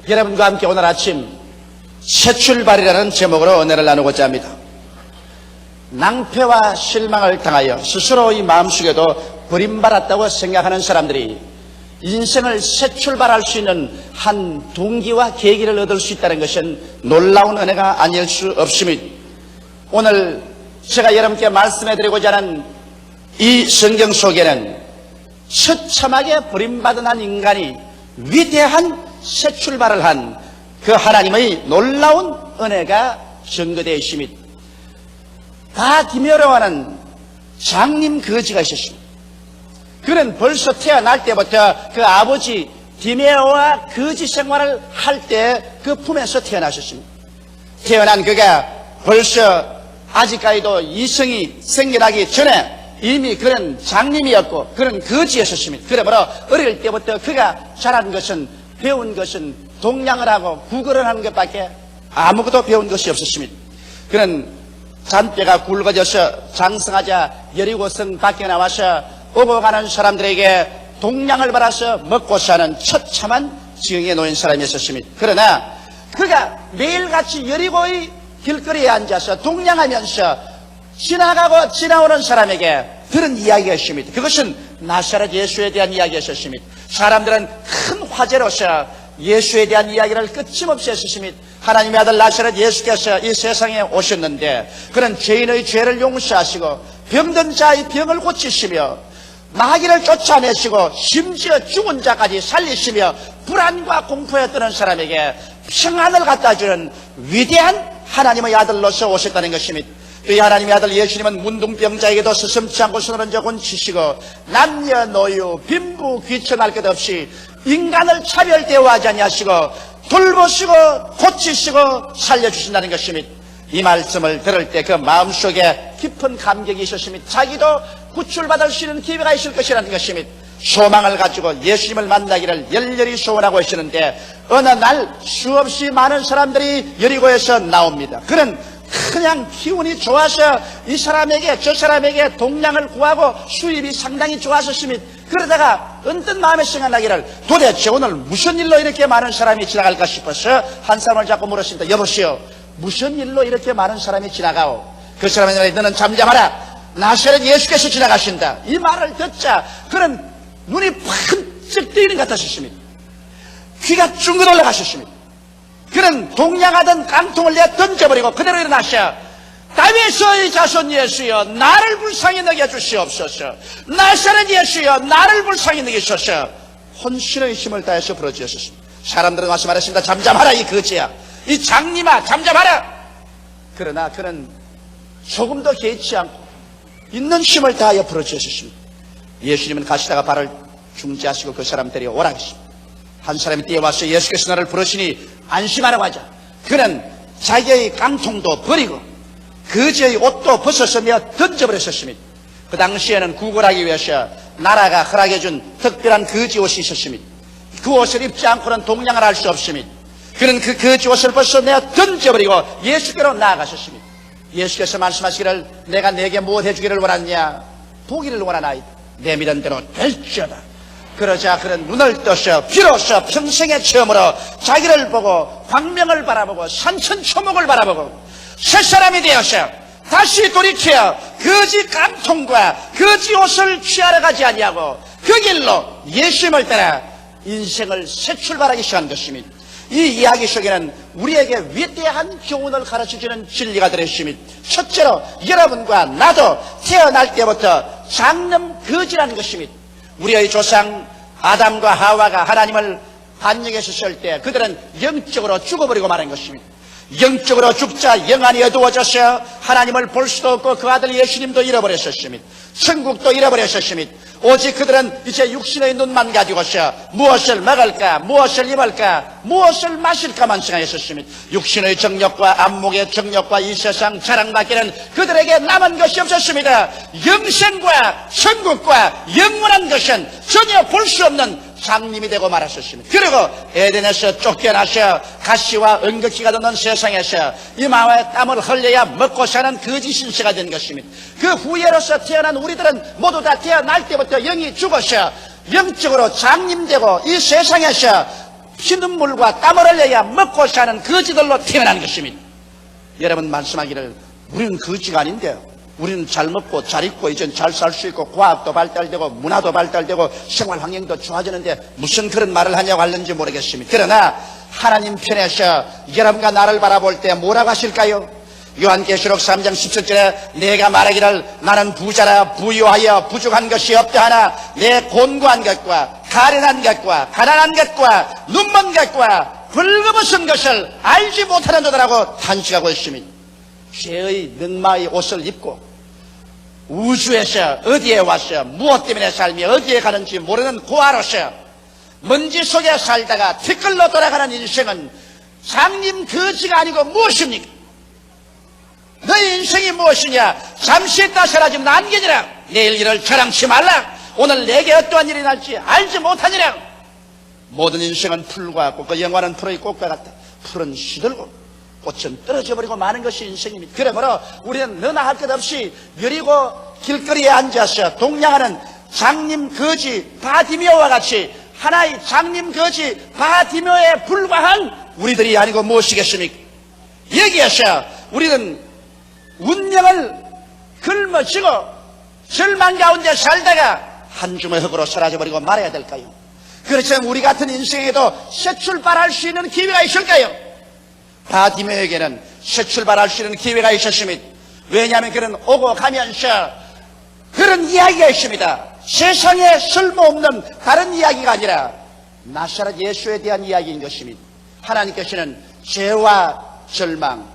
여러분과 함께 오늘 아침 새 출발이라는 제목으로 은혜를 나누고자 합니다. 낭패와 실망을 당하여 스스로 이 마음속에도 버림받았다고 생각하는 사람들이 인생을 새 출발할 수 있는 한 동기와 계기를 얻을 수 있다는 것은 놀라운 은혜가 아닐 수 없습니다. 오늘 제가 여러분께 말씀해드리고자 하는 이 성경 속에는 처참하게 버림받은 한 인간이 위대한 새 출발을 한 그 하나님의 놀라운 은혜가 증거되어 있습니다. 바디메오라는 장님 거지가 있었습니다. 그는 벌써 태어날 때부터 그 아버지 디메오와 거지 생활을 할 때 그 품에서 태어나셨습니다. 태어난 그가 벌써 아직까지도 이성이 생겨나기 전에 이미 그는 장님이었고 그는 거지였었습니다. 그러므로 어릴 때부터 그가 자란 것은 배운 것은 동양을 하고 국어를 하는 것밖에 아무것도 배운 것이 없었습니다. 그는 잔뼈가 굵어져서 장성하자 여리고성 밖에 나와서 오고 가는 사람들에게 동양을 받아서 먹고 사는 처참한 지경에 놓인 사람이었습니다. 그러나 그가 매일같이 여리고의 길거리에 앉아서 동양하면서 지나가고 지나오는 사람에게 들은 이야기가 있습니다. 그것은 나사렛 예수에 대한 이야기였습니다. 사람들은 큰 화제로서 예수에 대한 이야기를 끊임없이 했습니다. 하나님의 아들 나사렛 예수께서 이 세상에 오셨는데 그는 죄인의 죄를 용서하시고 병든 자의 병을 고치시며 마귀를 쫓아내시고 심지어 죽은 자까지 살리시며 불안과 공포에 떠는 사람에게 평안을 갖다 주는 위대한 하나님의 아들로서 오셨다는 것입니다. 이 하나님의 아들 예수님은 문둥병자에게도 스스럼치 않고 손을 얹어 고치시고 남녀노유 빈부 귀천할 것 없이 인간을 차별 대우하지 아니하시고 돌보시고 고치시고 살려주신다는 것입니다. 이 말씀을 들을 때 그 마음속에 깊은 감격이 있었습니다. 자기도 구출받을 수 있는 기회가 있을 것이라는 것입니다. 소망을 가지고 예수님을 만나기를 열렬히 소원하고 있었는데 어느 날 수없이 많은 사람들이 여리고에서 나옵니다. 그는 그냥 기운이 좋아서 이 사람에게 저 사람에게 동량을 구하고 수입이 상당히 좋았었습니다. 그러다가 언뜻 마음에 생각나기를 도대체 오늘 무슨 일로 이렇게 많은 사람이 지나갈까 싶어서 한 사람을 자꾸 물었습니다. 여보시오, 무슨 일로 이렇게 많은 사람이 지나가오? 그 사람이 너는 잠잠하라. 나사렛 예수께서 지나가신다. 이 말을 듣자 그는 눈이 번쩍 뜨이는 것 같았습니다. 귀가 쭉 올라가셨습니다. 그는 동양하던 깡통을 내 던져버리고 그대로 일어나셔. 다윗의 자손 예수여 나를 불쌍히 여겨주시옵소서. 나사렛 예수여 나를 불쌍히 여기소서. 혼신의 힘을 다해서 부르짖었습니다. 사람들은 와서 말했습니다. 잠잠하라 이 거지야, 이 장님아 잠잠하라. 그러나 그는 조금도 개의치 않고 있는 힘을 다하여 부르짖었습니다. 예수님은 가시다가 발을 중지하시고 그 사람 데리고 오라 하셨습니다. 한 사람이 뛰어와서 예수께서 나를 부르시니 안심하라고 하자 그는 자기의 깡통도 버리고 거지의 옷도 벗어서 내어 던져버렸었습니다. 그 당시에는 구걸하기 위해서 나라가 허락해준 특별한 거지 옷이 있었습니다. 그 옷을 입지 않고는 동양을 할 수 없습니다. 그는 그 거지 옷을 벗어 내어 던져버리고 예수께로 나아가셨습니다. 예수께서 말씀하시기를 내가 내게 무엇 해주기를 원하느냐? 보기를 원하나이다. 내 믿은 대로 될지어다. 그러자 그는 눈을 떠서 비로소 평생의 처음으로 자기를 보고 광명을 바라보고 산천초목을 바라보고 새 사람이 되어서 다시 돌이켜 거지 깡통과 거지 옷을 취하러 가지 아니하고 그 길로 예수님을 따라 인생을 새 출발하기 시작한 것입니다. 이 이야기 속에는 우리에게 위대한 교훈을 가르쳐주는 진리가 들어있습니다. 첫째로 여러분과 나도 태어날 때부터 장남 거지라는 것입니다. 우리의 조상 아담과 하와가 하나님을 반역했을 때 그들은 영적으로 죽어버리고 말한 것입니다. 영적으로 죽자 영안이 어두워져서 하나님을 볼 수도 없고 그 아들 예수님도 잃어버렸었습니다. 천국도 잃어버렸었습니다. 오직 그들은 이제 육신의 눈만 가지고서 무엇을 먹을까 무엇을 입을까 무엇을 마실까만 생각했었습니다. 육신의 정욕과 안목의 정욕과 이 세상 자랑밖에는 그들에게 남은 것이 없었습니다. 영생과 천국과 영원한 것은 전혀 볼 수 없는 장님이 되고 말았었습니다. 그리고 에덴에서 쫓겨나서 가시와 은극지가 돋는 세상에서 이마에 땀을 흘려야 먹고 사는 거지 신세가 된 것입니다. 그 후예로서 태어난 우리들은 모두 다 태어날 때부터 영이 죽어서 영적으로 장님되고 이 세상에서 피눈물과 땀을 흘려야 먹고 사는 거지들로 태어난 것입니다. 여러분 말씀하기를 우리는 거지가 아닌데 우리는 잘 먹고 잘 입고 이젠 잘 살 수 있고 과학도 발달되고 문화도 발달되고 생활 환경도 좋아지는데 무슨 그런 말을 하냐고 하는지 모르겠습니다. 그러나 하나님 편에서 여러분과 나를 바라볼 때 뭐라고 하실까요? 요한계시록 3장 17절에 내가 말하기를 나는 부자라 부유하여 부족한 것이 없다 하나 내 곤고한 것과 가련한 것과 가난한 것과 눈먼 것과 벌거벗은 것을 알지 못하는 자들하고 탄식하고 있습니다. 죄의 능마의 옷을 입고 우주에서 어디에 와서 무엇 때문에 삶이 어디에 가는지 모르는 고아로서 먼지 속에 살다가 티끌로 돌아가는 인생은 장님 거지가 아니고 무엇입니까? 너의 인생이 무엇이냐? 잠시 있다 사라지면 안개니라. 내일 일을 자랑치 말라. 오늘 내게 어떠한 일이 날지 알지 못하니라. 모든 인생은 풀과 같고 그 영화는 풀의 꽃과 같다. 풀은 시들고 꽃은 떨어져 버리고 마는 것이 인생입니다. 그러므로 우리는 너나 할 것 없이 여리고 길거리에 앉아서 동냥하는 장님 거지 바디메오와 같이 하나의 장님 거지 바디메오에 불과한 우리들이 아니고 무엇이겠습니까? 여기에서 우리는 운명을 짊어지고 절망 가운데 살다가 한 줌의 흙으로 사라져버리고 말아야 될까요? 그렇지만 우리 같은 인생에도 새 출발할 수 있는 기회가 있을까요? 바디메오에게는 새 출발할 수 있는 기회가 있었습니다. 왜냐하면 그는 오고 가면서 그런 이야기가 있습니다. 세상에 쓸모없는 다른 이야기가 아니라 나사렛 예수에 대한 이야기인 것입니다. 하나님께서는 죄와 절망,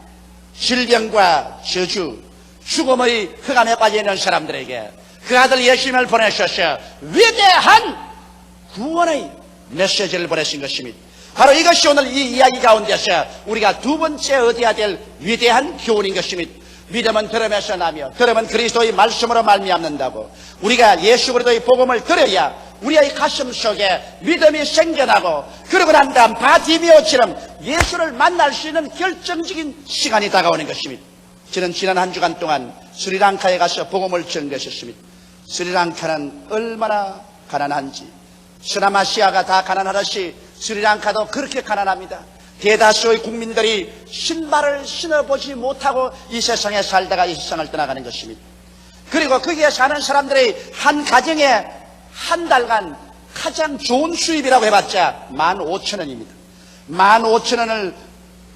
질병과 저주, 죽음의 흑암에 빠져있는 사람들에게 그 아들 예수님을 보내셔서 위대한 구원의 메시지를 보내신 것입니다. 바로 이것이 오늘 이 이야기 가운데서 우리가 두 번째 얻어야 될 위대한 교훈인 것입니다. 믿음은 들음에서 나며 들음은 그리스도의 말씀으로 말미암는다고. 우리가 예수 그리스도의 복음을 들어야 우리의 가슴 속에 믿음이 생겨나고 그러고 난 다음 바디메오처럼 예수를 만날 수 있는 결정적인 시간이 다가오는 것입니다. 저는 지난 한 주간 동안 스리랑카에 가서 복음을 전개했습니다. 스리랑카는 얼마나 가난한지, 서남아시아가 다 가난하듯이 스리랑카도 그렇게 가난합니다. 대다수의 국민들이 신발을 신어보지 못하고 이 세상에 살다가 이 세상을 떠나가는 것입니다. 그리고 거기에 사는 사람들의 한 가정에 한 달간 가장 좋은 수입이라고 해봤자 15,000원입니다. 15,000원을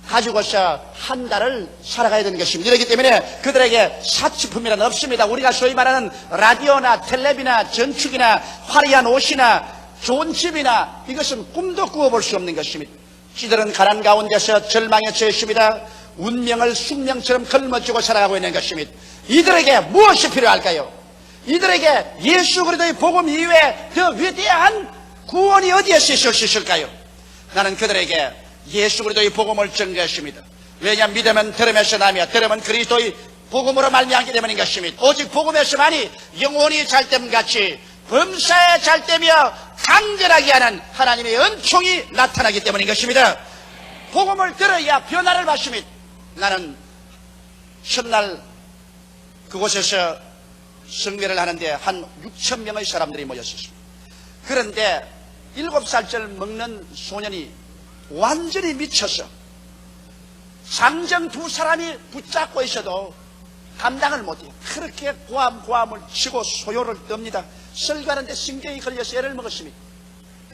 가지고서 한 달을 살아가야 되는 것입니다. 이렇기 때문에 그들에게 사치품이란 없습니다. 우리가 소위 말하는 라디오나 텔레비나 전축이나 화려한 옷이나 좋은 집이나 이것은 꿈도 꾸어볼 수 없는 것입니다. 이들은 가난 가운데서 절망에 처했습니다. 운명을 숙명처럼 걸머쥐고 살아가고 있는 것입니다. 이들에게 무엇이 필요할까요? 이들에게 예수 그리스도의 복음 이외에 더 위대한 구원이 어디에서 있을 수 있을까요? 나는 그들에게 예수 그리스도의 복음을 전개했습니다. 왜냐하면 믿음은 들음에서 나며 들음은 그리스도의 복음으로 말미암기 때문인 것입니다. 오직 복음에서만이 영혼이 잘됨 같이 범사에 잘되며 강건하게 하는 하나님의 은총이 나타나기 때문인 것입니다. 복음을 들어야 변화를 받습니다. 나는 첫날 그곳에서 성례를 하는데 한 6,000명의 사람들이 모였었습니다. 그런데 7살짜리 먹는 소년이 완전히 미쳐서 장정 2사람이 붙잡고 있어도 감당을 못해요. 그렇게 고함을 치고 소요를 떱니다. 설교하는데 신경이 걸려서 애를 먹었습니다.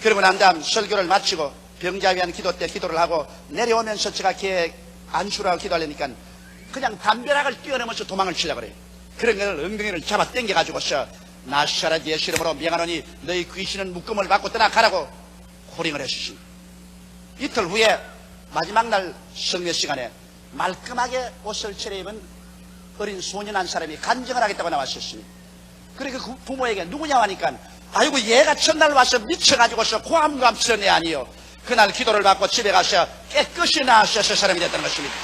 그러고 난 다음 설교를 마치고 병자에 위한 기도 때 기도를 하고 내려오면서 제가 걔 안수라고 기도하려니까 그냥 담벼락을 뛰어넘어서 도망을 치려고 그래요. 그런 걸 엉덩이를 잡아 당겨가지고서 나사렛 예수 이름으로 명하노니 너희 귀신은 묶음을 받고 떠나가라고 호령을 했습니다. 이틀 후에 마지막 날 성례 시간에 말끔하게 옷을 차려입은 어린 소년 한 사람이 간증을 하겠다고 나왔었습니다. 그러니까 그 부모에게 누구냐 하니까 아이고 얘가 첫날 와서 미쳐가지고서 고함 치는 애 아니요. 그날 기도를 받고 집에 가서 깨끗이 나아져서 사람이 됐다는 것입니다.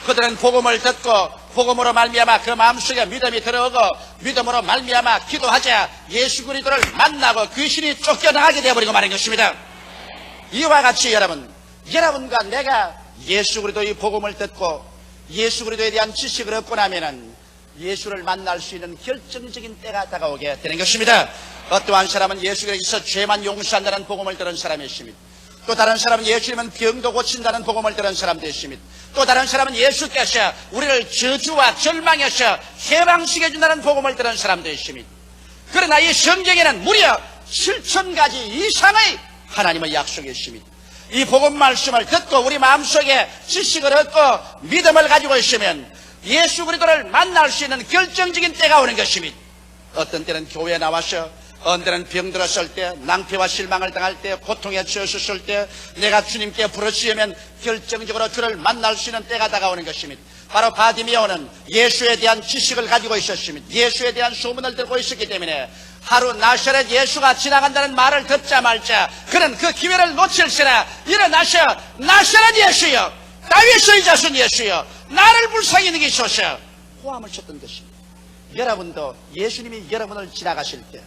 그들은 복음을 듣고 복음으로 말미암아 그 마음속에 믿음이 들어오고 믿음으로 말미암아 기도하자 예수 그리스도를 만나고 귀신이 쫓겨나가게 되어버리고 마는 것입니다. 이와 같이 여러분과 내가 예수 그리스도의 복음을 듣고 예수 그리스도에 대한 지식을 얻고 나면은 예수를 만날 수 있는 결정적인 때가 다가오게 되는 것입니다. 어떠한 사람은 예수 그리스도에서 죄만 용서한다는 복음을 들은 사람이십니다. 또 다른 사람은 예수님은 병도 고친다는 복음을 들은 사람도 있습니다. 또 다른 사람은 예수께서 우리를 저주와 절망에서 해방시켜 준다는 복음을 들은 사람도 있습니다. 그러나 이 성경에는 무려 7,000가지 이상의 하나님의 약속이 있습니다. 이 복음 말씀을 듣고 우리 마음속에 지식을 얻고 믿음을 가지고 있으면 예수 그리스도를 만날 수 있는 결정적인 때가 오는 것입니다. 어떤 때는 교회에 나와서, 어떤 때는 병들었을 때, 낭패와 실망을 당할 때, 고통에 처했을 때 내가 주님께 부르짖으면 결정적으로 주를 만날 수 있는 때가 다가오는 것입니다. 바로 바디메오는 예수에 대한 지식을 가지고 있었습니다. 예수에 대한 소문을 듣고 있었기 때문에 하루 나사렛 예수가 지나간다는 말을 듣자 말자 그는 그 기회를 놓칠세라 일어나셔 나사렛 예수여, 다윗의 자손 예수여, 나를 불쌍히 여기소서 호함을 쳤던 것입니다. 여러분도 예수님이 여러분을 지나가실 때,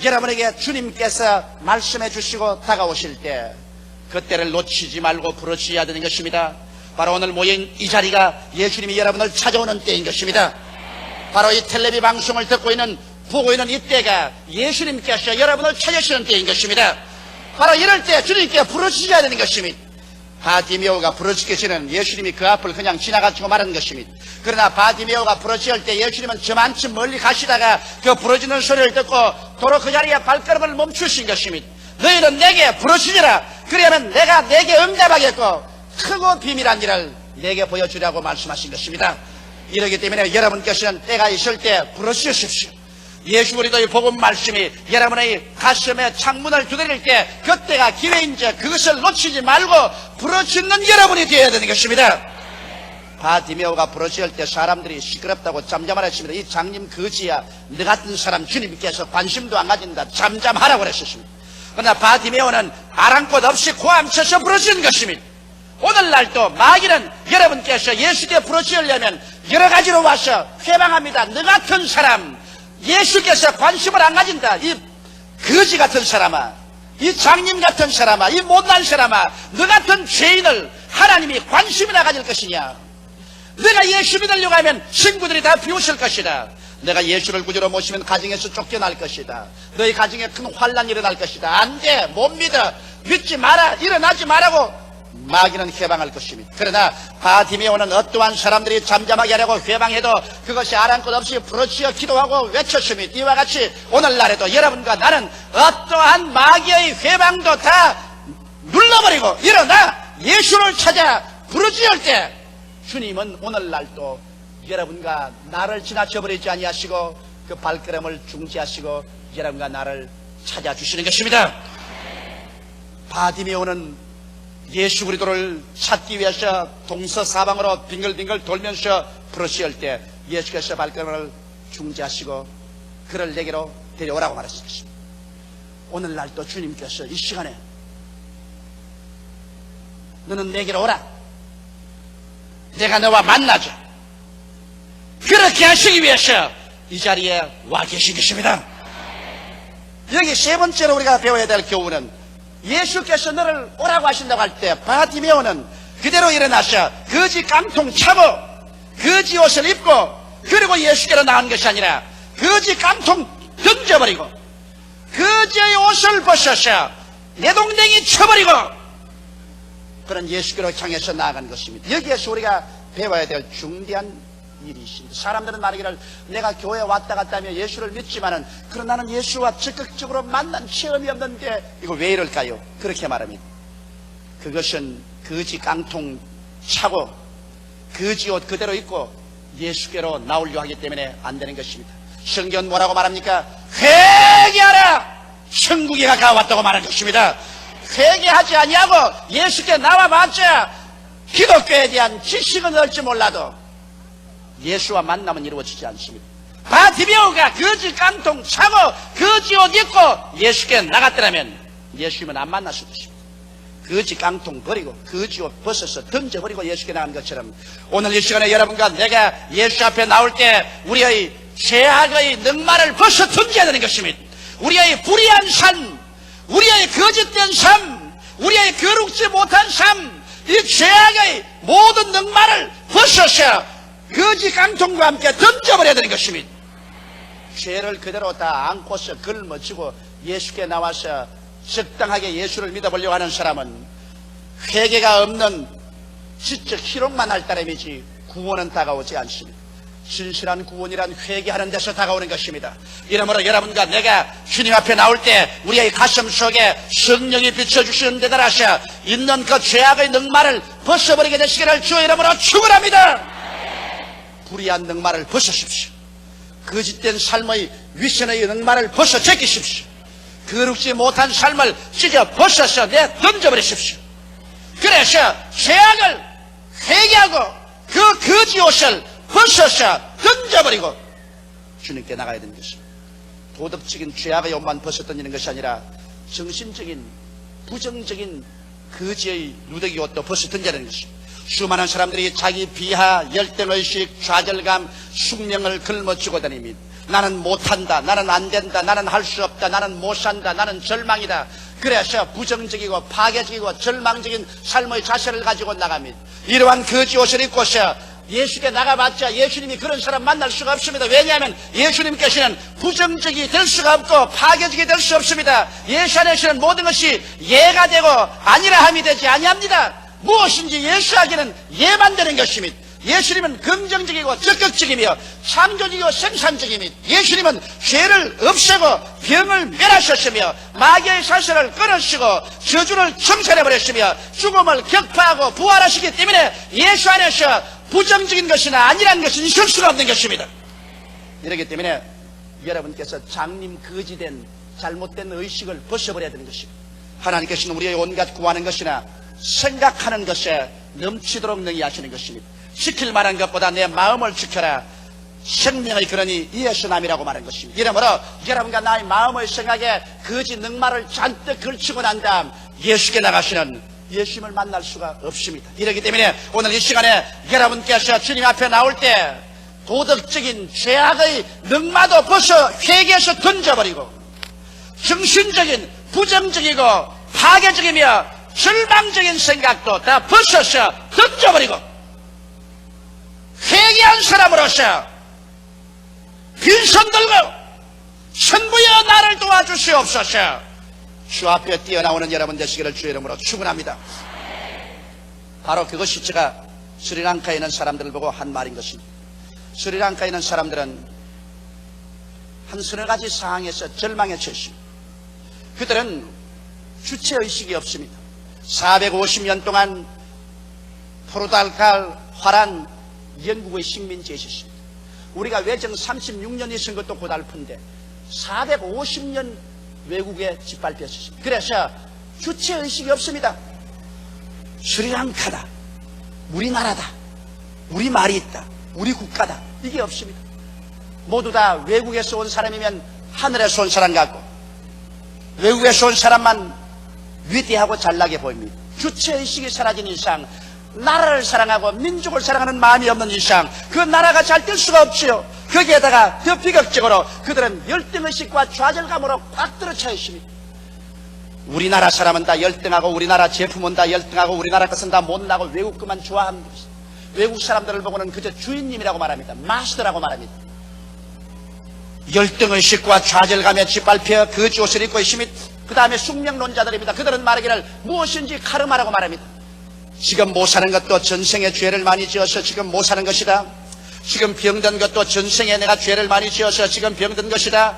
여러분에게 주님께서 말씀해 주시고 다가오실 때 그때를 놓치지 말고 부르짖어야 되는 것입니다. 바로 오늘 모인 이 자리가 예수님이 여러분을 찾아오는 때인 것입니다. 바로 이 텔레비 방송을 듣고 있는, 보고 있는 이때가 예수님께서 여러분을 찾으시는 때인 것입니다. 바로 이럴 때 주님께 부르짖어야 되는 것입니다. 바디메오가 부르짖기시는 예수님이 그 앞을 그냥 지나가지고 말하는 것입니다. 그러나 바디메오가 부르짖을 때 예수님은 저만큼 멀리 가시다가 그 부르짖는 소리를 듣고 도로 그 자리에 발걸음을 멈추신 것입니다. 너희는 내게 부르짖으라. 그러면 내가 내게 응답하겠고 크고 비밀한 일을 내게 보여주라고 말씀하신 것입니다. 이러기 때문에 여러분께서는 때가 있을 때 부르짖으십시오. 예수 그리스도의 복음 말씀이 여러분의 가슴에 창문을 두드릴 때 그때가 기회인지 그것을 놓치지 말고 부르짖는 여러분이 되어야 되는 것입니다. 바디메오가 부르짖을 때 사람들이 시끄럽다고 잠잠하라 했습니다. 이 장님 거지야, 너 같은 사람 주님께서 관심도 안 가진다, 잠잠하라고 그랬습니다. 그러나 바디메오는 아랑곳 없이 고함쳐서 부르짖는 것입니다. 오늘날도 마귀는 여러분께서 예수께 부르짖으려면 여러 가지로 와서 회방합니다. 너 같은 사람, 예수께서 관심을 안 가진다, 이 거지 같은 사람아, 이 장님 같은 사람아, 이 못난 사람아, 너 같은 죄인을 하나님이 관심이나 가질 것이냐? 내가 예수 믿으려고 하면 친구들이 다 비웃을 것이다. 내가 예수를 구주로 모시면 가정에서 쫓겨날 것이다. 너희 가정에 큰 환난이 일어날 것이다. 안 돼, 못 믿어, 믿지 마라, 일어나지 마라고 마귀는 회방할 것입니다. 그러나 바디메오는 어떠한 사람들이 잠잠하게 하려고 회방해도 그것이 아랑곳 없이 부르짖어 기도하고 외쳤습니다. 이와 같이 오늘날에도 여러분과 나는 어떠한 마귀의 회방도 다 눌러버리고 일어나 예수를 찾아 부르짖을 때 주님은 오늘날도 여러분과 나를 지나쳐버리지 아니하시고 그 발걸음을 중지하시고 여러분과 나를 찾아주시는 것입니다. 바디메오는 예수 그리스도를 찾기 위해서 동서사방으로 빙글빙글 돌면서 부르짖을 때 예수께서 발걸음을 중지하시고 그를 내게로 데려오라고 말했습니다. 오늘날도 주님께서 이 시간에 너는 내게로 오라, 내가 너와 만나자, 그렇게 하시기 위해서 이 자리에 와 계신 것입니다. 여기 세 번째로 우리가 배워야 될 교훈은 예수께서 너를 오라고 하신다고 할 때 바디메오는 그대로 일어나서 거지 깡통 차고 거지 옷을 입고 그리고 예수께로 나온 것이 아니라 거지 깡통 던져버리고 거지의 옷을 벗어서 내동댕이 쳐버리고 그런 예수께로 향해서 나아간 것입니다. 여기에서 우리가 배워야 될 중대한 일이 있습니다. 사람들은 말하기를 내가 교회에 왔다 갔다 하며 예수를 믿지만은 그러나 나는 예수와 적극적으로 만난 체험이 없는데 이거 왜 이럴까요? 그렇게 말합니다. 그것은 거지 깡통 차고 거지 옷 그대로 입고 예수께로 나오려고 하기 때문에 안 되는 것입니다. 성경은 뭐라고 말합니까? 회개하라, 천국이 가까웠다고 말한 것입니다. 회개하지 아니하고 예수께 나와봤자 기독교에 대한 지식은 얻지 몰라도 예수와 만남은 이루어지지 않습니다. 바디메오가 거지 깡통 차고 거지 옷 입고 예수께 나갔더라면 예수님은 안 만났을 것입니다. 거지 깡통 버리고 거지 옷 벗어서 던져버리고 예수께 나간 것처럼 오늘 이 시간에 여러분과 내가 예수 앞에 나올 때 우리의 죄악의 넉마를 벗어 던져야 되는 것입니다. 우리의 불의한 삶, 우리의 거짓된 삶, 우리의 거룩지 못한 삶, 이 죄악의 모든 넉마를 벗어서 거지 깡통과 함께 던져버려야 되는 것입니다. 죄를 그대로 다 안고서 걸머지고 예수께 나와서 적당하게 예수를 믿어보려고 하는 사람은 회개가 없는 지적 희롱만 할 따름이지 구원은 다가오지 않습니다. 진실한 구원이란 회개하는 데서 다가오는 것입니다. 이러므로 여러분과 내가 주님 앞에 나올 때 우리의 가슴 속에 성령이 비춰주시는 데들 하셔 있는 그 죄악의 늑마를 벗어버리게 되시기를 주의 이름으로 축원합니다. 불의한 늑마를 벗으십시오. 거짓된 삶의 위선의 늑마를 벗어 제끼십시오. 거룩지 못한 삶을 찢어 벗어서 던져버리십시오. 그래서 죄악을 회개하고 그 거짓 옷을 벗어서 던져버리고 주님께 나가야 되는 것입니다. 도덕적인 죄악의 옷만 벗어 던지는 것이 아니라 정신적인 부정적인 거지의 누더기 옷도 벗어 던져야 되는 것입니다. 수많은 사람들이 자기 비하, 열등의식, 좌절감, 숙명을 걸머쥐고 다닙니다. 나는 못한다, 나는 안된다, 나는 할 수 없다, 나는 못산다, 나는 절망이다. 그래서 부정적이고 파괴적이고 절망적인 삶의 자세를 가지고 나갑니다. 이러한 거지 옷을 입고서 예수께 나가봤자 예수님이 그런 사람 만날 수가 없습니다. 왜냐하면 예수님께서는 부정적이 될 수가 없고 파괴적이 될 수 없습니다. 예수 안에서는 모든 것이 예가 되고 아니라함이 되지 아니합니다. 무엇인지 예수하기는 예만 되는 것입니다. 예수님은 긍정적이고 적극적이며 창조적이고 생산적이며 예수님은 죄를 없애고 병을 멸하셨으며 마귀의 사슬을 끊으시고 저주를 청산해버렸으며 죽음을 격파하고 부활하시기 때문에 예수 안에서 부정적인 것이나 아니라는 것은 있을 수가 없는 것입니다. 이렇기 때문에 여러분께서 장님 거지된 잘못된 의식을 벗어버려야 되는 것입니다. 하나님께서는 우리의 온갖 구하는 것이나 생각하는 것에 넘치도록 능히 하시는 것입니다. 지킬 만한 것보다 내 마음을 지켜라. 생명의 근원이 이에서 남이라고 말한 것입니다. 이러므로 여러분과 나의 마음의 생각에 거짓 늑마를 잔뜩 걸치고 난 다음 예수께 나가시는 예수님을 만날 수가 없습니다. 이렇기 때문에 오늘 이 시간에 여러분께서 주님 앞에 나올 때 도덕적인 죄악의 늑마도 벗어 회개해서 던져버리고 정신적인 부정적이고 파괴적이며 절망적인 생각도 다 벗어서 던져버리고 회개한 사람으로서 빈손 들고 천부여 나를 도와주시옵소서. 주 앞에 뛰어나오는 여러분 되시기를 주의 이름으로 축원합니다. 바로 그것이 제가 스리랑카에 있는 사람들을 보고 한 말인 것입니다. 스리랑카에 있는 사람들은 한 서너 가지 상황에서 절망에 처했습니다. 그들은 주체의식이 없습니다. 450년 동안 포르투갈 화란 영국의 식민지에 있었습니다. 우리가 외정 36년이 있은 것도 고달픈데 450년 외국에 짓밟혔습니다. 그래서 주체의식이 없습니다. 스리랑카다, 우리나라다, 우리 말이 있다, 우리 국가다, 이게 없습니다. 모두 다 외국에서 온 사람이면 하늘에서 온 사람 같고 외국에서 온 사람만 위대하고 잘나게 보입니다. 주체의식이 사라진 이상, 나라를 사랑하고 민족을 사랑하는 마음이 없는 이상 그 나라가 잘 될 수가 없지요. 거기에다가 더 비극적으로 그들은 열등의식과 좌절감으로 꽉 들어차 있습니다. 우리나라 사람은 다 열등하고 우리나라 제품은 다 열등하고 우리나라 것은 다 못나고 외국 것만 좋아합니다. 외국 사람들을 보고는 그저 주인님이라고 말합니다. 마스터라고 말합니다. 열등의식과 좌절감에 짓밟혀 거지 옷을 입고 있으며 그 다음에 숙명론자들입니다. 그들은 말하기를 무엇인지 카르마라고 말합니다. 지금 못 사는 것도 전생에 죄를 많이 지어서 지금 못 사는 것이다. 지금 병든 것도 전생에 내가 죄를 많이 지어서 지금 병든 것이다.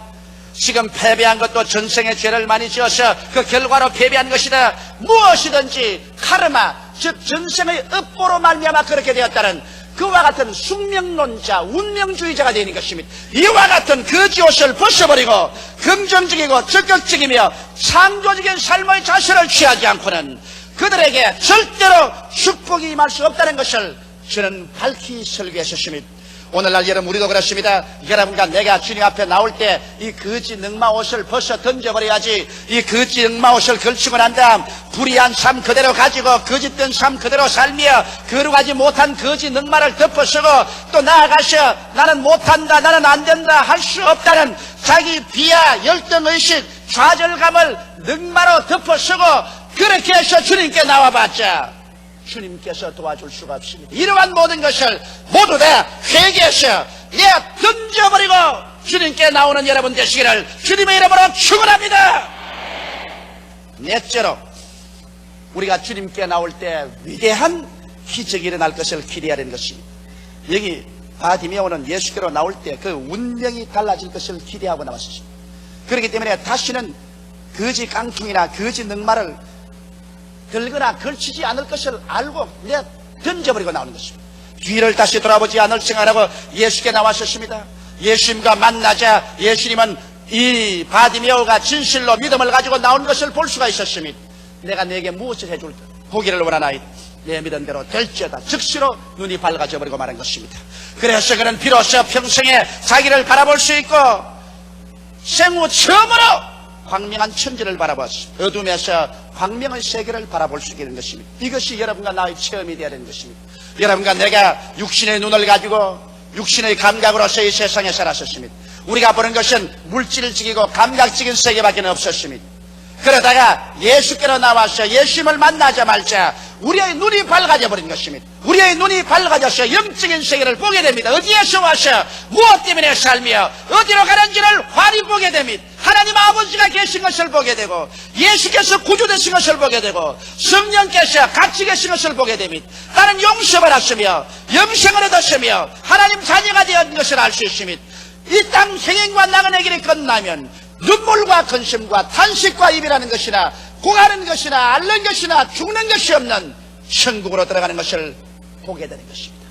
지금 패배한 것도 전생에 죄를 많이 지어서 그 결과로 패배한 것이다. 무엇이든지 카르마, 즉 전생의 업보로 말미암아 그렇게 되었다는 그와 같은 숙명론자, 운명주의자가 되는 것입니다. 이와 같은 거지 옷을 벗어버리고 긍정적이고 적극적이며 창조적인 삶의 자세를 취하지 않고는 그들에게 절대로 축복이 임할 수 없다는 것을 저는 밝히 설교했었습니다. 오늘날 여러분 우리도 그렇습니다. 여러분과 내가 주님 앞에 나올 때 이 거지 늑마 옷을 벗어 던져버려야지. 이 거지 늑마 옷을 걸치고 난 다음 불의한 삶 그대로 가지고 거짓된 삶 그대로 살며 거룩하지 못한 거지 늑마를 덮어쓰고 또 나아가서 나는 못한다, 나는 안된다, 할 수 없다는 자기 비하, 열등의식, 좌절감을 늑마로 덮어쓰고 그렇게 해서 주님께 나와봤자 주님께서 도와줄 수가 없습니다. 이러한 모든 것을 모두 다 회개해서 내가 던져버리고 주님께 나오는 여러분 되시기를 주님의 이름으로 축원합니다. 넷째로 우리가 주님께 나올 때 위대한 기적이 일어날 것을 기대하는 것입니다. 여기 바디메오는 예수께로 나올 때 그 운명이 달라질 것을 기대하고 나왔습니다. 그렇기 때문에 다시는 거지 깡통이나 거지 늑말을 들거나 걸치지 않을 것을 알고 던져버리고 나오는 것입니다. 뒤를 다시 돌아보지 않을 생각하고 예수께 나왔었습니다. 예수님과 만나자 예수님은 이 바디메오가 진실로 믿음을 가지고 나온 것을 볼 수가 있었습니다. 내가 내게 무엇을 해줄까? 보기를 원하나이다. 내 믿은 대로 될지어다. 즉시로 눈이 밝아져 버리고 말한 것입니다. 그래서 그는 비로소 평생에 자기를 바라볼 수 있고 생후 처음으로 광명한 천지를 바라보았습니다. 어둠에서 광명의 세계를 바라볼 수 있는 것입니다. 이것이 여러분과 나의 체험이 되어야 되는 것입니다. 여러분과 내가 육신의 눈을 가지고 육신의 감각으로서 이 세상에 살았었습니다. 우리가 보는 것은 물질적이고 감각적인 세계밖에 없었습니다. 그러다가 예수께로 나와서 예수님을 만나자마자 우리의 눈이 밝아져 버린 것입니다. 우리의 눈이 밝아져서 영적인 세계를 보게 됩니다. 어디에서 와서 무엇 때문에 살며 어디로 가는지를 환히 보게 됩니다. 하나님 아버지가 계신 것을 보게 되고 예수께서 구주되신 것을 보게 되고 성령께서 같이 계신 것을 보게 됩니다. 나는 용서받았으며 영생을 얻었으며 하나님 자녀가 되었는 것을 알 수 있습니다. 이 땅 생행과 나그네 길이 끝나면 눈물과 근심과 탄식과 입이라는 것이나 고가는 것이나 앓는 것이나 죽는 것이 없는 천국으로 들어가는 것을 보게 되는 것입니다.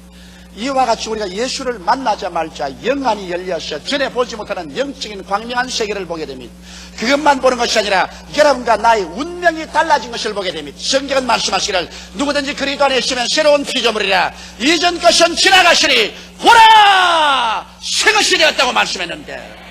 이와 같이 우리가 예수를 만나자마자 영안이 열려서 전에 보지 못하는 영적인 광명한 세계를 보게 됩니다. 그것만 보는 것이 아니라 여러분과 나의 운명이 달라진 것을 보게 됩니다. 성경은 말씀하시기를 누구든지 그리스도 안에 있으면 새로운 피조물이라 이전 것은 지나가시니 보라 새 것이 되었다고 말씀했는데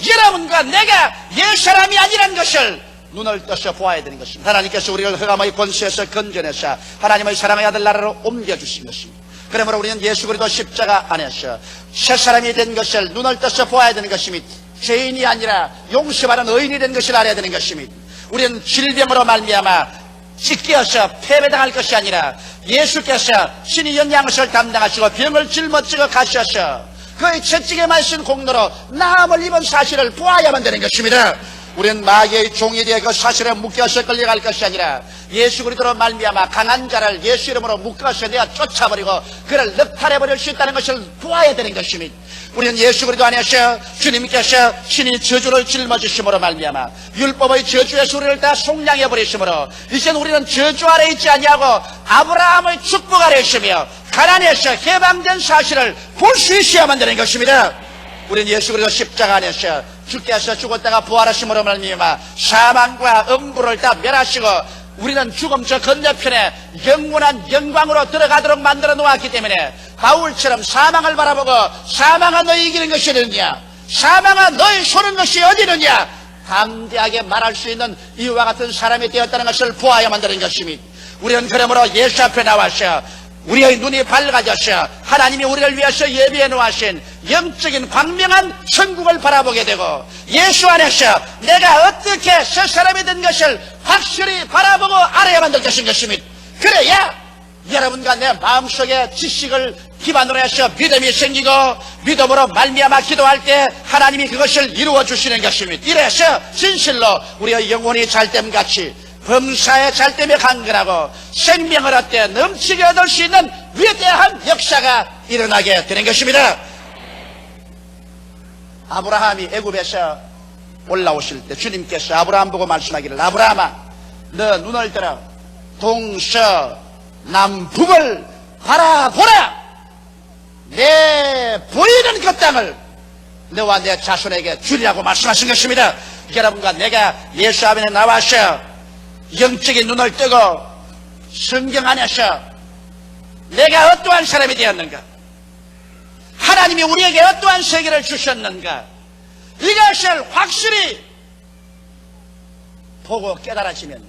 여러분과 내가 옛사람이 아니라는 것을 눈을 떠서 보아야 되는 것입니다. 하나님께서 우리를 흑암의 권세에서 건져내사 하나님의 사랑의 아들 나라로 옮겨주신 것입니다. 그러므로 우리는 예수 그리스도 십자가 안에서 새사람이 된 것을 눈을 떠서 보아야 되는 것입니다. 죄인이 아니라 용서받은 의인이 된 것을 알아야 되는 것입니다. 우리는 질병으로 말미암아 찢겨서 패배당할 것이 아니라 예수께서 신이 연약한 것을 담당하시고 병을 짊어지고 가셔서 그의 채찍에만 쓴 공로로 나음을 입은 사실을 보아야만 되는 것입니다. 우리는 마귀의 종이 되어 그 사실에 묶여서 끌려갈 것이 아니라 예수 그리스도로 말미암아 강한 자를 예수 이름으로 묶어서 내가 쫓아버리고 그를 늑탈해버릴 수 있다는 것을 보아야 되는 것입니다. 우리는 예수 그리스도 안에서 주님께서 신이 저주를 짊어지심으로 말미암아 율법의 저주에서 우리를 다 속량해버리심으로 이제 우리는 저주 아래 있지 아니하고 아브라함의 축복 아래 있으며 가난에서 해방된 사실을 볼 수 있어야만 되는 것입니다. 우리는 예수 그리스도 십자가 안에서 주께서 죽었다가 부활하심으로 말미암아 사망과 음부를 다 멸하시고 우리는 죽음 저 건너편에 영원한 영광으로 들어가도록 만들어 놓았기 때문에 바울처럼 사망을 바라보고 사망아 너희 이기는 것이 어디느냐 사망아 너희 소는 것이 어디느냐 담대하게 말할 수 있는 이와 같은 사람이 되었다는 것을 보아야만 되는 것입니다. 우리는 그러므로 예수 앞에 나와서 우리의 눈이 밝아져서 하나님이 우리를 위해서 예비해 놓으신 영적인 광명한 천국을 바라보게 되고 예수 안에서 내가 어떻게 새 사람이 된 것을 확실히 바라보고 알아야만 될 것입니다. 그래야 여러분과 내 마음속에 지식을 기반으로 해서 믿음이 생기고 믿음으로 말미암아 기도할 때 하나님이 그것을 이루어 주시는 것입니다. 이래서 진실로 우리의 영혼이 잘됨같이 범사에 잘됨에 강건하고 생명을 얻되 넘치게 얻을 수 있는 위대한 역사가 일어나게 되는 것입니다. 아브라함이 애굽에서 올라오실 때 주님께서 아브라함 보고 말씀하기를 아브라함아 너 눈을 들어 동서남북을 바라보라 내 보이는 그 땅을 너와 내 자손에게 주리라고 말씀하신 것입니다. 여러분과 내가 예수 앞에 나와서 영적인 눈을 뜨고 성경 안에서 내가 어떠한 사람이 되었는가 하나님이 우리에게 어떠한 세계를 주셨는가 이것을 확실히 보고 깨달아지면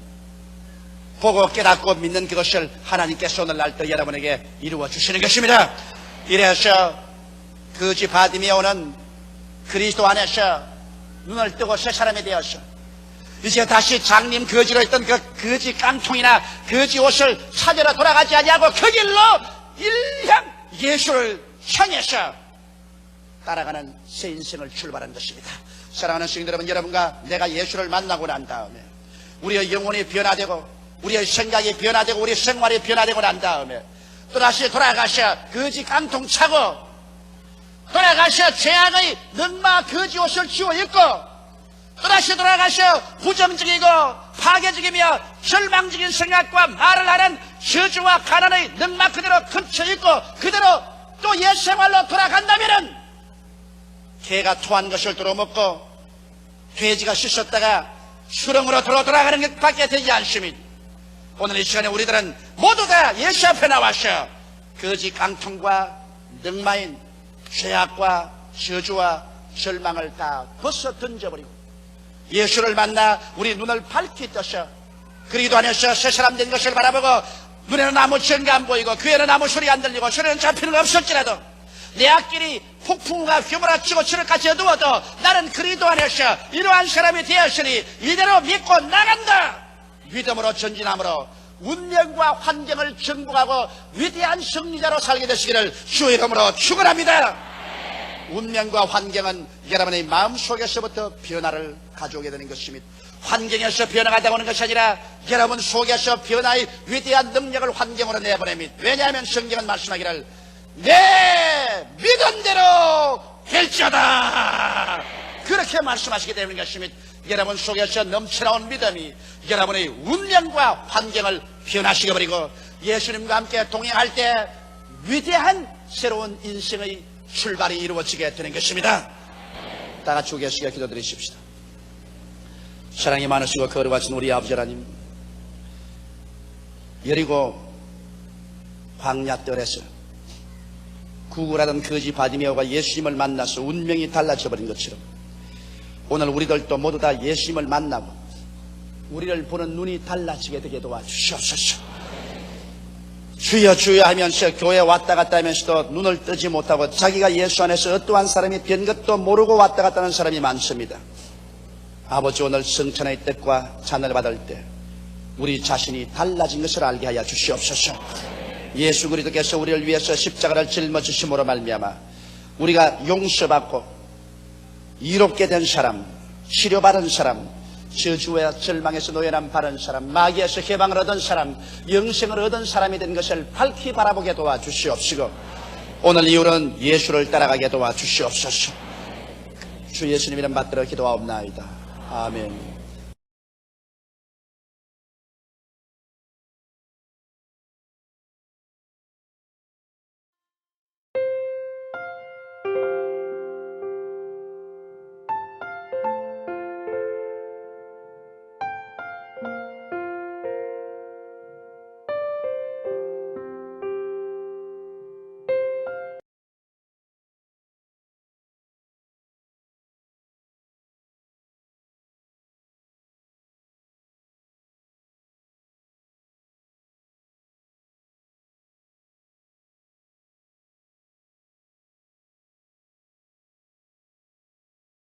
보고 깨닫고 믿는 그것을 하나님께서 오늘날 또 여러분에게 이루어 주시는 것입니다. 이래서 거지 바디메오는 그리스도 안에서 눈을 뜨고 새 사람이 되었어. 이제 다시 장님 거지로 있던 그 거지 깡통이나 거지 옷을 찾으러 돌아가지 아니하고 그 길로 일향 예수를 향해서 따라가는 새 인생을 출발한 것입니다. 사랑하는 성도 여러분, 여러분과 내가 예수를 만나고 난 다음에 우리의 영혼이 변화되고 우리의 생각이 변화되고 우리의 생활이 변화되고 난 다음에 또다시 돌아가셔 거지 깡통 차고 돌아가셔 죄악의 능마 거지 옷을 지워 입고 또다시 돌아가셔 부정적이고 파괴적이며 절망적인 생각과 말을 하는 저주와 가난의 능마 그대로 감춰 입고 그대로 또 옛 생활로 돌아간다면은 개가 토한 것을 들어먹고 돼지가 씻었다가 수렁으로 돌아가는 것밖에 되지 않습니다. 오늘 이 시간에 우리들은 모두 다 예수 앞에 나와서 거지 깡통과 능마인 죄악과 저주와 절망을 다 벗어 던져버리고 예수를 만나 우리 눈을 밝히 떠서 그리스도 안에서 새 사람 된 것을 바라보고 눈에는 아무 증거 안 보이고 귀에는 아무 소리 안 들리고 소리는 잡히는 거 없었지라도 내 앞길이 폭풍과 휘몰아치고 저를까지 어두워도 나는 그리스도 안에서 이러한 사람이 되었으니 이대로 믿고 나간다. 믿음으로 전진함으로 운명과 환경을 정복하고 위대한 승리자로 살게 되시기를 주의 이름으로 축원합니다. 운명과 환경은 여러분의 마음속에서부터 변화를 가져오게 되는 것입니다. 환경에서 변화가 되고 오는 것이 아니라 여러분 속에서 변화의 위대한 능력을 환경으로 내보냅니다. 왜냐하면 성경은 말씀하기를 내 믿음대로 될지어다 그렇게 말씀하시게 되는 것입니다. 여러분 속에서 넘쳐나온 믿음이 여러분의 운명과 환경을 변화시켜버리고 예수님과 함께 동행할 때 위대한 새로운 인생의 출발이 이루어지게 되는 것입니다. 다 같이 계시게 기도드리십시다. 사랑이 많으시고 거룩하신 우리 아버지 하나님, 여리고 광야뜰에서 구구라던 거지 바디메오가 예수님을 만나서 운명이 달라져버린 것처럼 오늘 우리들도 모두 다 예수님을 만나고 우리를 보는 눈이 달라지게 되게 도와주시옵소서. 주여 주여 하면서 교회 왔다 갔다 하면서도 눈을 뜨지 못하고 자기가 예수 안에서 어떠한 사람이 된 것도 모르고 왔다 갔다 하는 사람이 많습니다. 아버지, 오늘 성찬의 뜻과 잔을 받을 때 우리 자신이 달라진 것을 알게 하여 주시옵소서. 예수 그리스도께서 우리를 위해서 십자가를 짊어지심으로 말미암아 우리가 용서받고 이롭게 된 사람, 치료받은 사람, 저주와 절망에서 노예남 바른 사람, 마귀에서 해방을 얻은 사람, 영생을 얻은 사람이 된 것을 밝히 바라보게 도와주시옵시고 오늘 이후로는 예수를 따라가게 도와주시옵소서. 주 예수님 이름 받들어 기도하옵나이다. 아멘.